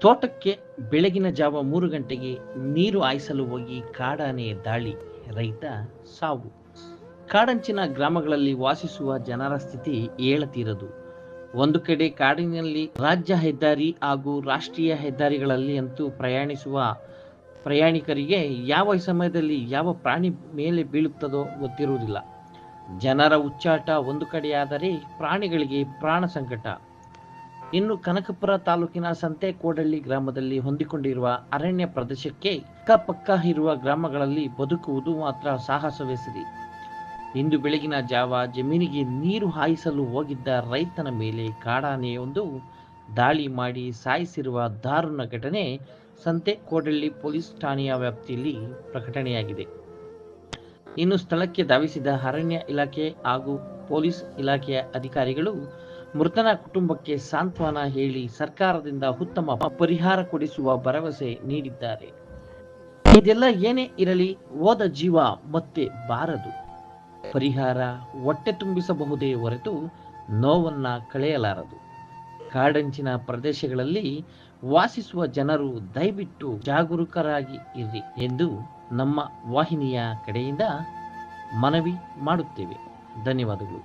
ತೋಟಕ್ಕೆ ಬೆಳಗಿನ ಜಾವ 3 ಗಂಟೆಗೆ ನೀರು ಹಾಯಿಸಲು ಹೋಗಿ ಕಾಡಾನೆ ದಾಳಿ, ರೈತ ಸಾವು. ಕಾಡಂಚಿನ ಗ್ರಾಮಗಳಲ್ಲಿ ವಾಸಿಸುವ ಜನರ ಸ್ಥಿತಿ ಹೇಳತೀರದು. ಒಂದು ಕಡೆ ಕಾಡಿನಲ್ಲಿ ರಾಜ್ಯ ಹೆದ್ದಾರಿ ಹಾಗೂ ರಾಷ್ಟ್ರೀಯ ಹೆದ್ದಾರಿಗಳಲ್ಲಿ ಅಂತೂ ಪ್ರಯಾಣಿಸುವ ಪ್ರಯಾಣಿಕರಿಗೆ ಯಾವ ಸಮಯದಲ್ಲಿ ಯಾವ ಪ್ರಾಣಿ ಮೇಲೆ ಬೀಳುತ್ತದೋ ಗೊತ್ತಿರುವುದಿಲ್ಲ. ಜನರ ಹುಚ್ಚಾಟ ಒಂದು ಕಡೆಯಾದರೆ ಪ್ರಾಣಿಗಳಿಗೆ ಪ್ರಾಣ ಸಂಕಟ. ಇನ್ನು ಕನಕಪುರ ತಾಲೂಕಿನ ಸಂತೆಕೋಡಳ್ಳಿ ಗ್ರಾಮದಲ್ಲಿ ಹೊಂದಿಕೊಂಡಿರುವ ಅರಣ್ಯ ಪ್ರದೇಶಕ್ಕೆ ಅಕ್ಕಪಕ್ಕ ಇರುವ ಗ್ರಾಮಗಳಲ್ಲಿ ಬದುಕುವುದು ಮಾತ್ರ ಸಾಹಸವೆಸರಿ. ಇಂದು ಬೆಳಗಿನ ಜಾವ ಜಮೀನಿಗೆ ನೀರು ಹಾಯಿಸಲು ಹೋಗಿದ್ದ ರೈತನ ಮೇಲೆ ಕಾಡಾನೆಯೊಂದು ದಾಳಿ ಮಾಡಿ ಸಾಯಿಸಿರುವ ದಾರುಣ ಘಟನೆ ಸಂತೆಕೋಡಳ್ಳಿ ಪೊಲೀಸ್ ಠಾಣೆಯ ವ್ಯಾಪ್ತಿಯಲ್ಲಿ ಪ್ರಕಟಣೆಯಾಗಿದೆ. ಇನ್ನು ಸ್ಥಳಕ್ಕೆ ಧಾವಿಸಿದ ಅರಣ್ಯ ಇಲಾಖೆ ಹಾಗೂ ಪೊಲೀಸ್ ಇಲಾಖೆಯ ಅಧಿಕಾರಿಗಳು ಮೃತನ ಕುಟುಂಬಕ್ಕೆ ಸಾಂತ್ವನ ಹೇಳಿ ಸರ್ಕಾರದಿಂದ ಉತ್ತಮ ಪರಿಹಾರ ಕೊಡಿಸುವ ಭರವಸೆ ನೀಡಿದ್ದಾರೆ. ಇದೆಲ್ಲ ಏನೇ ಇರಲಿ, ಹೋದ ಜೀವ ಮತ್ತೆ ಬಾರದು. ಪರಿಹಾರ ಹೊಟ್ಟೆ ತುಂಬಿಸಬಹುದೇ ಹೊರತು ನೋವನ್ನ ಕಳೆಯಲಾರದು. ಕಾಡಂಚಿನ ಪ್ರದೇಶಗಳಲ್ಲಿ ವಾಸಿಸುವ ಜನರು ದಯವಿಟ್ಟು ಜಾಗರೂಕರಾಗಿ ಇರಿ ಎಂದು ನಮ್ಮ ವಾಹಿನಿಯ ಕಡೆಯಿಂದ ಮನವಿ ಮಾಡುತ್ತೇವೆ. ಧನ್ಯವಾದಗಳು.